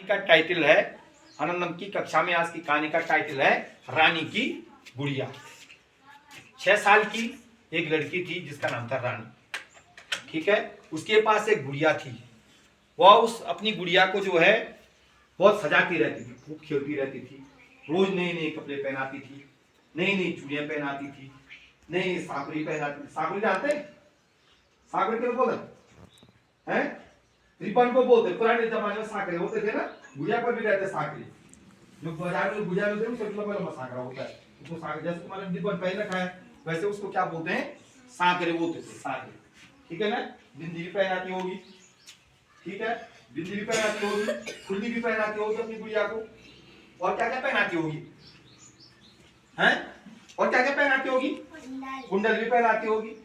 का टाइटल है, आनंदम की कक्षा में आज की कहानी का टाइटल है रानी की गुड़िया। 6 साल की एक लड़की थी जिसका नाम था रानी। ठीक है, उसके पास एक गुड़िया थी। वह उस अपनी गुड़िया को जो है बहुत सजाती रहती थी, खूब खेलती रहती थी। रोज नए नए कपड़े पहनाती थी, नई नई चूड़ियां पहनाती थी, नई नई साकरी पहनाती थी। साकरी जानते हैं? साकरी क्यों बोलते हैं? रिबन को बोलते। पुराने जमाने में साकरे होते थे ना, गुड़िया पर भी रहते साकरे। जो बाजार में गुड़िया मिलते हैं उसको लंबा लंबा साकरा होता है, उसको साकरे जैसे तुम्हारे रिबन पहन रखा है वैसे उसको क्या बोलते हैं? साकरे बोलते थे, साकरे। ठीक है ना? बिंदी भी पहनाती होगी, ठीक है, बिंदी भी पहनाती होगी, फुल्ली भी पहनाती होगी अपनी गुड़िया को। और क्या क्या पहनाती होगी? हैं? और क्या क्या पहनाती होगी? कुंडल भी पहनाती होगी,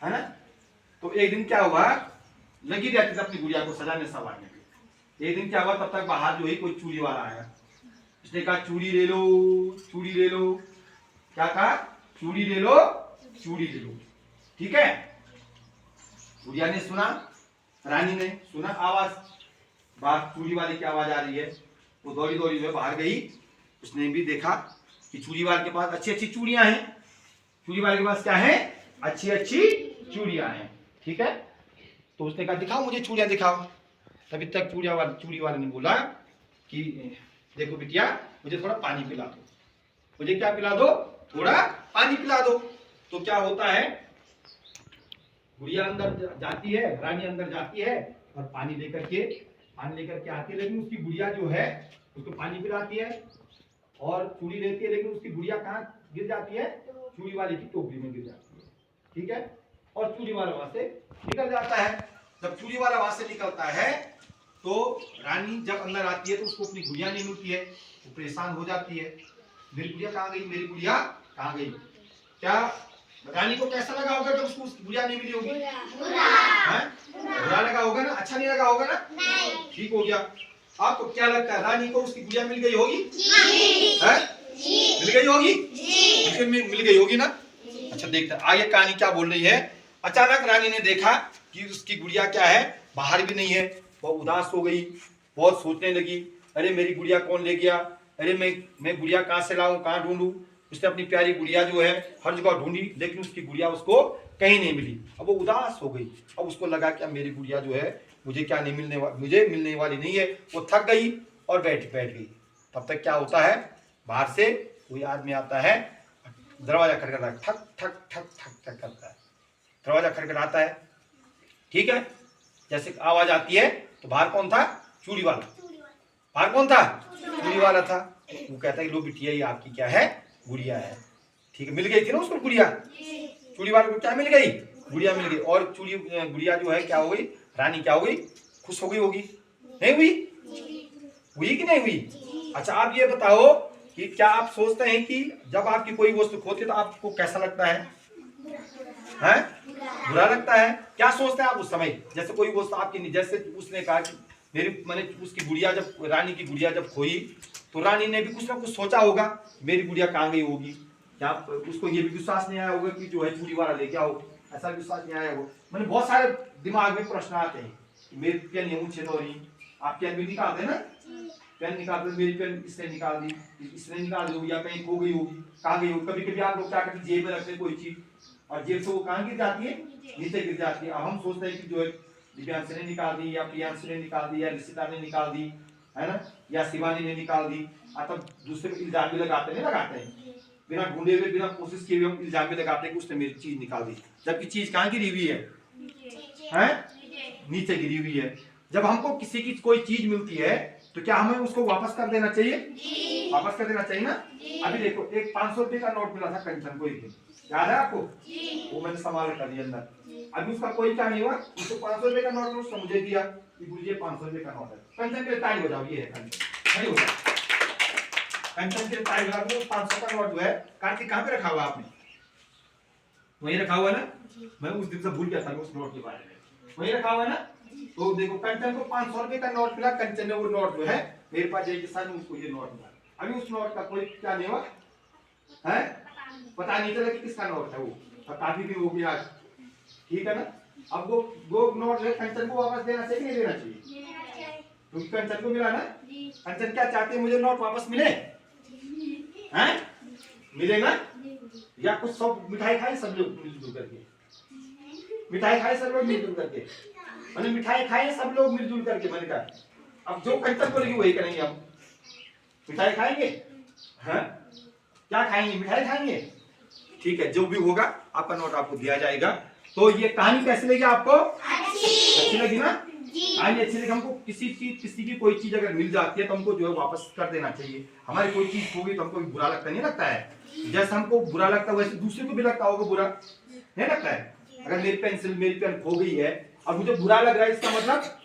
है ना? तो एक दिन क्या हुआ, लगी रहती थी अपनी गुड़िया को सजाने संवारने में। एक दिन क्या हुआ, तब तक बाहर जो है कोई चूड़ी वाला आया। उसने कहा चूड़ी ले लो, चूड़ी ले लो। क्या कहा? चूड़ी ले लो, चूड़ी ले लो। ठीक है, गुड़िया ने सुना, रानी ने सुना आवाज, बाहर चूड़ी वाले की आवाज आ रही है। वो दौड़ी दौड़ी जो है बाहर गई। उसने भी देखा कि चूड़ी वाले के पास अच्छी अच्छी चूड़ियां हैं। चूड़ी वाले के पास क्या है? अच्छी अच्छी चूड़ियां हैं। ठीक है, तो उसने कहा दिखाओ मुझे चूड़ियां दिखाओ। तभी तक चूड़ी वाले ने बोला कि देखो बिटिया, मुझे थोड़ा पानी पिला दो। मुझे क्या पिला दो? थोड़ा पानी पिला दो। तो क्या होता है, गुड़िया अंदर जाती है, रानी अंदर जाती है और पानी लेकर के आती है। लेकिन उसकी गुड़िया जो है उसको पानी पिलाती है और चूड़ी रहती है, लेकिन उसकी गुड़िया कहाँ गिर जाती है? चूड़ी वाले की टोकरी में गिर जाती है। ठीक है, और चूड़ी वाला वहां से निकल जाता है। जब चूड़ी वाला वहां से निकलता है तो रानी जब अंदर आती है तो उसको अपनी गुड़िया नहीं मिलती है। वो परेशान हो जाती है, मेरी गुड़िया कहाँ गई, मेरी गुड़िया कहाँ गई। क्या रानी को कैसा लगा होगा जब उसको गुड़िया नहीं मिली होगी? बुरा लगा होगा ना, अच्छा नहीं लगा होगा ना? ठीक हो गया। आपको क्या लगता है, रानी को उसकी गुड़िया मिल गई होगी? मिल गई होगी? मिल गई होगी ना? अच्छा, देखते हैं आगे कहानी क्या बोल रही है। अचानक रानी ने देखा कि उसकी गुड़िया क्या है, बाहर भी नहीं है। वो उदास हो गई, बहुत सोचने लगी, अरे मेरी गुड़िया कौन ले गया? अरे मैं गुड़िया कहाँ से लाऊं, कहाँ ढूंढूं? उसने अपनी प्यारी गुड़िया जो है हर जगह ढूंढी, लेकिन उसकी गुड़िया उसको कहीं नहीं मिली। अब वो उदास हो गई। अब उसको लगा कि अब मेरी गुड़िया जो है मुझे मिलने वाली नहीं है। वो थक गई और बैठ गई। तब तक क्या होता है, बाहर से कोई आदमी आता है, दरवाजा खटखटाता है, ठक ठक ठक ठक ठक करता है, दरवाजा खटखटाता है। ठीक है, जैसे आवाज आती है तो बाहर कौन था? चूड़ी वाला। बाहर कौन था? चूड़ी वाला था। वो कहता है लो बिटिया, ये आपकी क्या है? गुड़िया है। ठीक है, मिल गई थी ना उसको गुड़िया। चूड़ी वाले को क्या मिल गई? गुड़िया मिल गई। और गुड़िया जो है क्या हो गई? रानी क्या हो गई? खुश हो गई होगी, नहीं हुई? हुई कि नहीं हुई? अच्छा, आप ये बताओ कि क्या आप सोचते हैं कि जब आपकी कोई वस्तु खोती है तो आपको कैसा लगता है? हैं? बुरा लगता है। क्या सोचते हैं आप उस समय? जैसे कोई वस्तु आपकी, जैसे उसने कहा कि मैंने उसकी गुड़िया, जब रानी की गुड़िया जब खोई तो रानी ने भी कुछ ना कुछ सोचा होगा, मेरी गुड़िया कहाँ गई होगी। क्या उसको ये भी विश्वास नहीं आया होगा कि जो है चूड़ी वाला ले गया हो? ऐसा विश्वास नहीं आया होगा। मैंने बहुत सारे दिमाग में प्रश्न आते हैं, मेरी पेन ये मुझे तो नहीं, आप पेन भी निकालते ना, पेन निकालते, मेरी पेन इसने निकाल दी, इसने निकाल दी होगी, या कहीं खो गई होगी, कहाँ गई होगी। कभी कभी आप लोग क्या करते, जेब में रखते कोई चीज और जेब से वो कहाँ गिर जाती है? नीचे गिर जाती है। अब हम सोचते हैं कि जो है दिव्यांश ने निकाल दी, या प्रियांश ने निकाल दी, या रिशिता ने निकाल दी, है ना, या शिवानी ने निकाल दी। तब दूसरे को इल्जाम भी लगाते हैं, बिना ढूंढे हुए, बिना कोशिश किए हुए हम इल्जाम भी लगाते हैं कि उसने मेरी चीज निकाल दी, जबकि चीज कहाँ गिरी हुई है? नीचे गिरी हुई है। जब हमको किसी की कोई चीज मिलती है तो क्या हमें उसको वापस कर देना चाहिए? वापस कर देना चाहिए ना। अभी देखो, एक 500 रुपए का नोट मिला था कंचन को, एक दिन याद है आपको? वो मैंने संभाल कर दिया अंदर। अभी उसका कोई क्या नहीं हुआ, उसको 500 रुपए का नोट उसने मुझे दिया कि मुझे 500 रुपए का नोट है। कंचन के ताली हो जाओ, ये है कंचन, नहीं होगा कंचन के ताली हो जाओ। 500 का नोट जो है कार्तिक कहाँ पे रखा हुआ आपने? वहीं रखा हुआ ना। मैं उस दिन से भूल गया था उस नोट के बारे में, वहीं रखा हुआ ना। तो देखो, कंचन को 500 रुपए का नोट मिला, कंचन ने वो नोट जो है मेरे पास जाके साथ उसको ये नोट मिला। अभी उस नोट का कोई क्या नहीं हुआ है, पता नहीं चला कि किसका नोट है वो, और काफी दिन हो गया आज। ठीक है ना। अब वो नोट है कंचन को वापस देना चाहिए, नहीं देना चाहिए? क्योंकि कंचन को मिला ना। कंचन क्या चाहती है, मुझे नोट वापस मिले, हैं? मिले ना? या कुछ सब मिठाई खाए सब लोग मिलजुल करके, मिठाई खाए सब लोग मिलजुल करके, मैंने मिठाई खाए सब लोग मिलजुल करके, मैंने कहा अब जो कंचन बोलेगी वही करेंगे हम। मिठाई खाएंगे, हैं? क्या खाएंगे, मिठाई खाएंगे, ठीक है। जो भी होगा आपका नोट आपको दिया जाएगा। तो ये कहानी कैसी लगी आपको? अच्छी लगी ना? कहानी अच्छी लगी। हमको किसी की कोई चीज अगर मिल जाती है तो हमको जो है वापस कर देना चाहिए। हमारी कोई चीज खो गई तो हमको बुरा लगता नहीं लगता है? जैसे हमको बुरा लगता है वैसे दूसरे को भी लगता होगा बुरा, नहीं लगता है? अगर मेरी पेन खो गई है और मुझे बुरा लग रहा है, इसका मतलब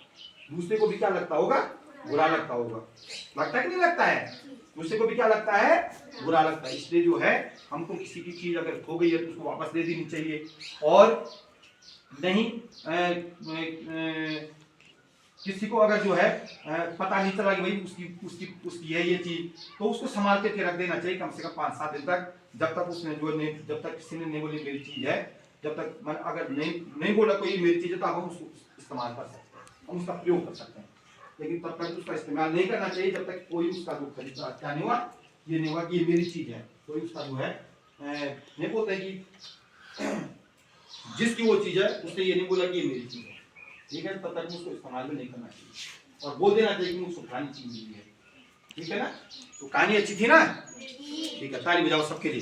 दूसरे को भी क्या लगता होगा, बुरा लगता होगा। लगता है कि नहीं लगता है? दूसरे को भी क्या लगता है, बुरा लगता है। इसलिए जो है हमको किसी की चीज अगर खो गई है तो उसको वापस दे देनी चाहिए। और नहीं किसी को अगर जो है पता नहीं चला कि भाई उसकी है ये चीज, तो उसको संभाल के रख देना चाहिए कम से कम 5-7 दिन तक, जब तक उसने जब तक किसी ने नहीं बोली मेरी चीज है, जब तक मन अगर नहीं बोला कोई मेरी चीज है, तो हम उसको इस्तेमाल कर सकते हैं, हम उसका प्रयोग कर सकते हैं। लेकिन तब तक उसका इस्तेमाल नहीं करना चाहिए जब तक कोई उसका जो खरीदा क्या नहीं हुआ, ये नहीं हुआ कि ये मेरी चीज है। कोई उसका जो है नहीं बोलता है कि जिसकी वो चीज है उसने ये नहीं बोला कि ये मेरी चीज है, ठीक है, तब तक उसको इस्तेमाल भी नहीं करना चाहिए और बोल देना चाहिए कि मुझको फलानी चीज मिली है, ठीक है ना। तो कहानी अच्छी थी ना, ठीक है, ताली बजाओ सबके लिए।